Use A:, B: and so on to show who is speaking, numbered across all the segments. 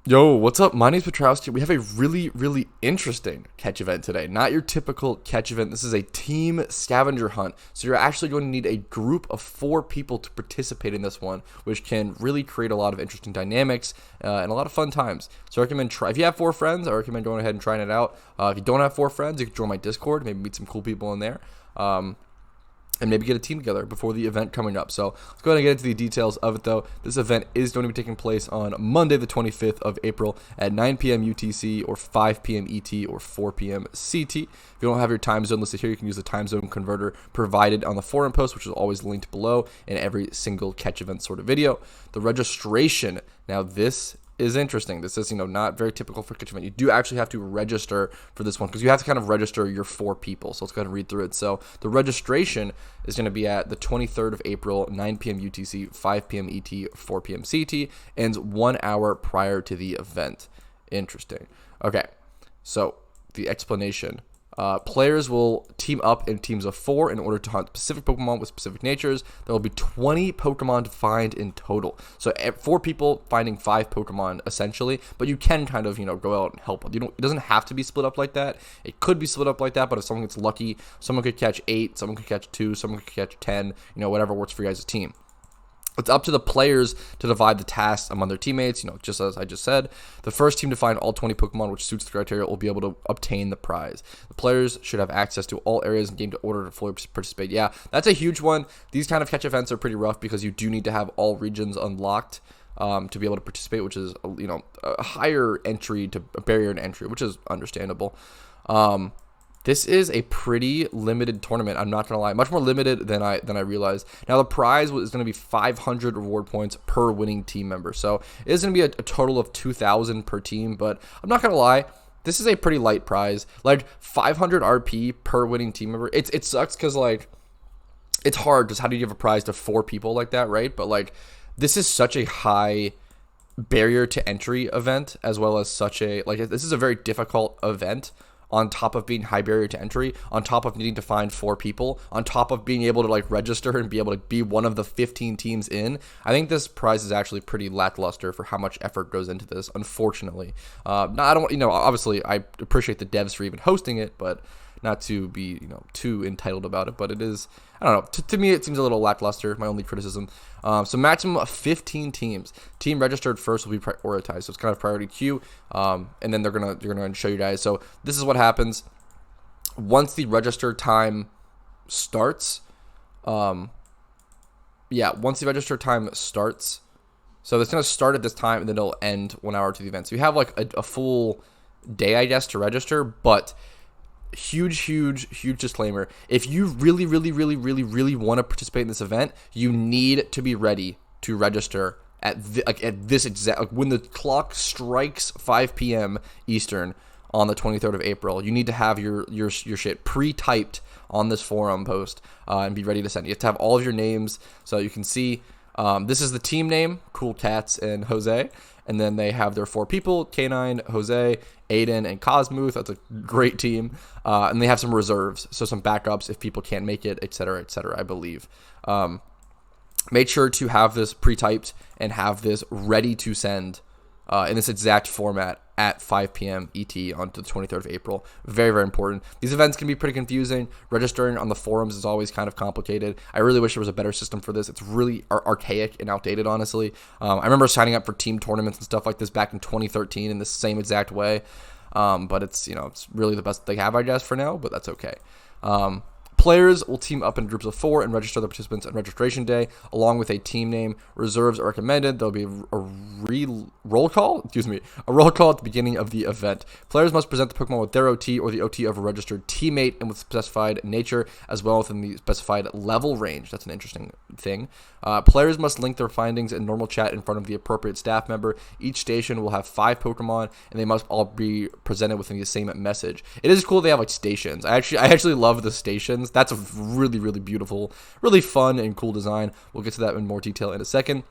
A: Yo, what's up? My name's Petrowski. We have a really interesting catch event today. Not your typical catch event. This is a team scavenger hunt. So you're actually going to need a group of 4 people to participate in this one, which can really create a lot of interesting dynamics and a lot of fun times. So I recommend if you have 4 friends, I recommend going ahead and trying it out. If you don't have 4 friends, you can join my Discord, maybe meet some cool people in there. And maybe get a team together before the event coming up. So let's go ahead and get into the details of it, though. This event is going to be taking place on Monday, the 25th of April at 9 p.m. UTC or 5 p.m. ET or 4 p.m. CT. If you don't have your time zone listed here, you can use the time zone converter provided on the forum post, which is always linked below in every single catch event sort of video. The registration, now this is interesting. This is, not very typical for catch event. You do actually have to register for this one because you have to kind of register your 4 people. So let's go ahead and read through it. So the registration is going to be at the 23rd of April, 9 p.m. UTC, 5 p.m. ET, 4 p.m. CT, ends 1 hour prior to the event. Interesting. Okay, so the explanation. Players will team up in teams of 4 in order to hunt specific Pokemon with specific natures. There will be 20 Pokemon to find in total. So 4 people finding 5 Pokemon essentially, but you can kind of, go out and help. It doesn't have to be split up like that. It could be split up like that, but if someone gets lucky, someone could catch 8, someone could catch 2, someone could catch 10, whatever works for you guys' team. It's up to the players to divide the tasks among their teammates, just as I just said. The first team to find all 20 Pokemon, which suits the criteria, will be able to obtain the prize. The players should have access to all areas in game to order to fully participate. Yeah, that's a huge one. These kind of catch events are pretty rough because you do need to have all regions unlocked to be able to participate, which is, a higher entry to a barrier to entry, which is understandable. This is a pretty limited tournament. I'm not gonna lie, much more limited than I realized. Now the prize is going to be 500 reward points per winning team member, so it is going to be a total of 2,000 per team. But I'm not gonna lie, this is a pretty light prize. Like 500 RP per winning team member. It sucks because it's hard. Just how do you give a prize to 4 people like that, right? But this is such a high barrier to entry event, as well as such a this is a very difficult event. On top of being high barrier to entry, on top of needing to find 4 people, on top of being able to register and be able to be one of the 15 teams in, I think this prize is actually pretty lackluster for how much effort goes into this, unfortunately. I don't, obviously I appreciate the devs for even hosting it, but not to be, too entitled about it, but it is, I don't know, to me it seems a little lackluster, my only criticism. So maximum of 15 teams. Team registered first will be prioritized, so it's kind of priority queue, and then they're gonna show you guys. So this is what happens once the register time starts. Once the register time starts, so it's gonna start at this time, and then it'll end 1 hour to the event. So you have a full day, I guess, to register, but huge disclaimer: if you really want to participate in this event, you need to be ready to register at this exact when the clock strikes 5 p.m. Eastern on the 23rd of April. You need to have your shit pre-typed on this forum post and be ready to send. You have to have all of your names, so you can see this is the team name: Cool Cats and Jose. And then they have their 4 people: K9, Jose, Aiden, and Cosmooth. That's a great team. And they have some reserves, so some backups if people can't make it, etc., I believe. Make sure to have this pre-typed and have this ready to send in this exact format at 5 p.m. ET on the 23rd of April. Very important. These events can be pretty confusing. Registering on the forums is always kind of complicated. I really wish there was a better system for this. It's really archaic and outdated, honestly. I remember signing up for team tournaments and stuff like this back in 2013 in the same exact way. But it's, it's really the best they have, I guess, for now, but that's okay. Players will team up in groups of 4 and register their participants on registration day, along with a team name. Reserves are recommended. There'll be a roll call at the beginning of the event. Players must present the Pokemon with their OT or the OT of a registered teammate and with specified nature, as well within the specified level range. That's an interesting thing. Players must link their findings in normal chat in front of the appropriate staff member. Each station will have 5 Pokemon, and they must all be presented within the same message. It is cool they have stations. I actually love the stations. That's a really beautiful, really fun and cool design. We'll get to that in more detail in a second.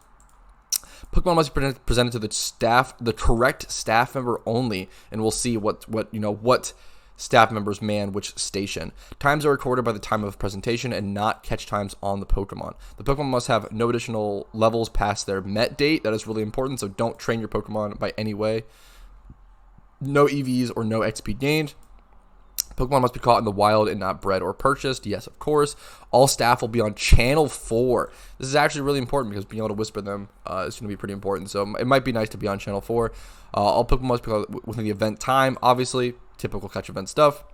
A: Pokemon must be presented to the correct staff member only, and we'll see what staff members man which station. Times are recorded by the time of presentation and not catch times on the Pokemon. The Pokemon must have no additional levels past their met date. That is really important, so don't train your Pokemon by any way. No EVs or no XP gained. Pokemon must be caught in the wild and not bred or purchased. Yes, of course. All staff will be on Channel 4. This is actually really important because being able to whisper them is going to be pretty important. So it might be nice to be on Channel 4. All Pokemon must be caught within the event time. Obviously, typical catch event stuff.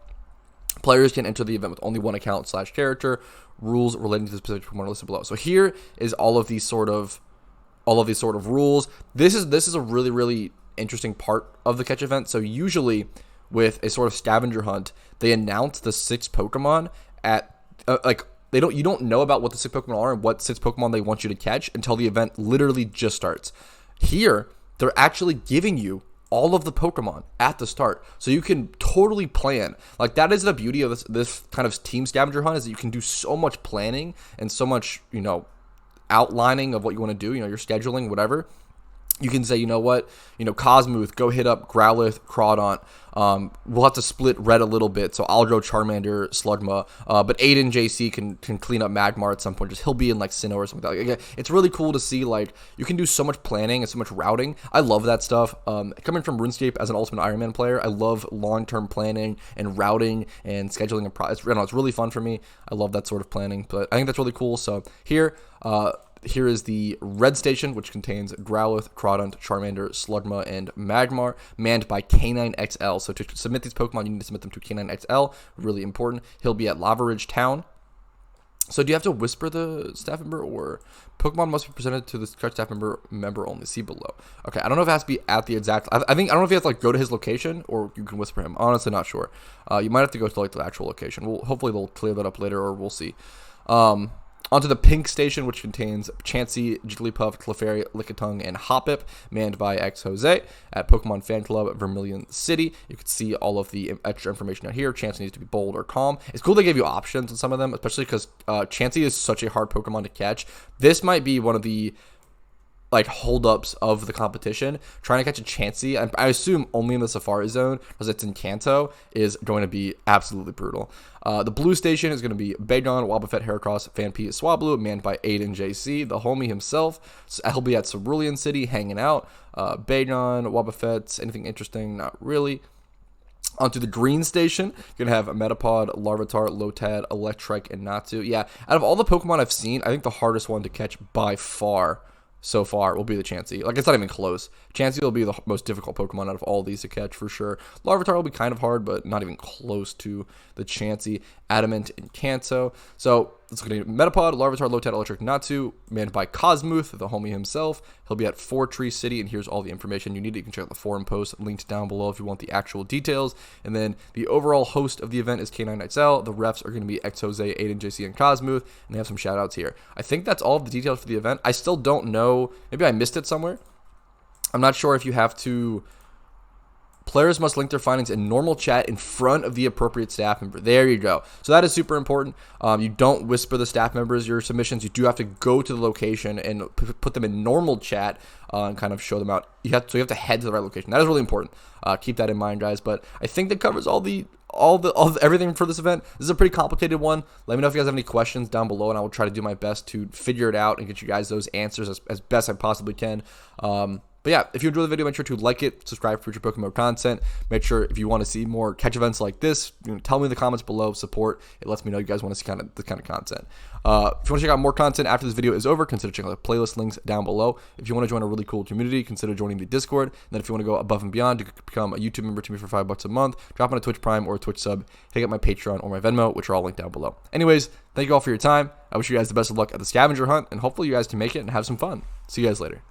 A: Players can enter the event with only one account / character. Rules relating to the specific Pokemon are listed below. So here is all of these sort of rules. This is a really, really interesting part of the catch event. So usually with a sort of scavenger hunt, they announce the 6 Pokemon at you don't know about what the 6 Pokemon are and what 6 Pokemon they want you to catch until the event literally just starts. Here, they're actually giving you all of the Pokemon at the start, so you can totally plan. Like, that is the beauty of this kind of team scavenger hunt, is that you can do so much planning and so much, outlining of what you want to do, your scheduling, whatever. You can say, Cosmooth, go hit up Growlithe, Crawdaunt. We'll have to split red a little bit, so I'll go Charmander, Slugma. But Aiden JC can clean up Magmar at some point. Just he'll be in Sinnoh or something like that. It's really cool to see. You can do so much planning and so much routing. I love that stuff. Coming from RuneScape as an Ultimate Iron Man player, I love long-term planning and routing and scheduling. It's really fun for me. I love that sort of planning, but I think that's really cool. So here is the red station, which contains Growlithe, Crawdaunt, Charmander, Slugma, and Magmar, manned by K9XL. So to submit these Pokemon, you need to submit them to K9XL. Really important. He'll be at Lava Ridge Town. So do you have to whisper the staff member, or Pokemon must be presented to the correct staff member only? See below. Okay, I don't know if it has to be at the exact. I don't know if you have to go to his location or you can whisper him. Honestly, not sure. You might have to go to the actual location. Hopefully they'll clear that up later, or we'll see. Onto the pink station, which contains Chansey, Jigglypuff, Clefairy, Lickitung, and Hoppip, manned by X Jose at Pokemon Fan Club, Vermilion City. You can see all of the extra information out here. Chansey needs to be bold or calm. It's cool they gave you options on some of them, especially because Chansey is such a hard Pokemon to catch. This might be one of the holdups of the competition. Trying to catch a Chansey, and I assume only in the Safari Zone because it's in Kanto, is going to be absolutely brutal. The blue station is going to be Bagon, Wobbuffet, Heracross, Phanpy, Swablu, manned by Aiden JC, the homie himself. So he'll be at Cerulean City hanging out. Bagon, Wobbuffet, anything interesting? Not really. Onto the green station, you're going to have Metapod, Larvitar, Lotad, Electrike, and Natsu. Yeah, out of all the Pokemon I've seen, I think the hardest one to catch by far so far will be the Chansey. It's not even close. Chansey will be the most difficult Pokemon out of all these to catch for sure. Larvitar will be kind of hard, but not even close to the Chansey, Adamant, and Kanto. So let's look at Metapod, Larvitar, Lotad, Electric, Natsu, manned by Cosmooth, the homie himself. He'll be at Four Tree City, and here's all the information you need. You can check out the forum post linked down below if you want the actual details. And then the overall host of the event is K9XL. The refs are going to be X Jose, Aiden JC, and Cosmooth, and they have some shout outs here. I think that's all of the details for the event. I still don't know. Maybe I missed it somewhere. I'm not sure if you have to. Players must link their findings in normal chat in front of the appropriate staff member. There you go. So that is super important. You don't whisper the staff members your submissions. You do have to go to the location and put them in normal chat and kind of show them out. You have to head to the right location. That is really important. Keep that in mind, guys. But I think that covers everything for this event. This is a pretty complicated one. Let me know if you guys have any questions down below, and I will try to do my best to figure it out and get you guys those answers as best I possibly can. But yeah, if you enjoyed the video, make sure to like it, subscribe for future PokeMMO content. Make sure if you want to see more catch events like this, tell me in the comments below. Support. It lets me know you guys want to see this kind of content. If you want to check out more content after this video is over, consider checking out the playlist links down below. If you want to join a really cool community, consider joining the Discord. And then if you want to go above and beyond, you can become a YouTube member to me for $5 a month. Drop on a Twitch Prime or a Twitch sub. Hit up my Patreon or my Venmo, which are all linked down below. Anyways, thank you all for your time. I wish you guys the best of luck at the scavenger hunt, and hopefully you guys can make it and have some fun. See you guys later.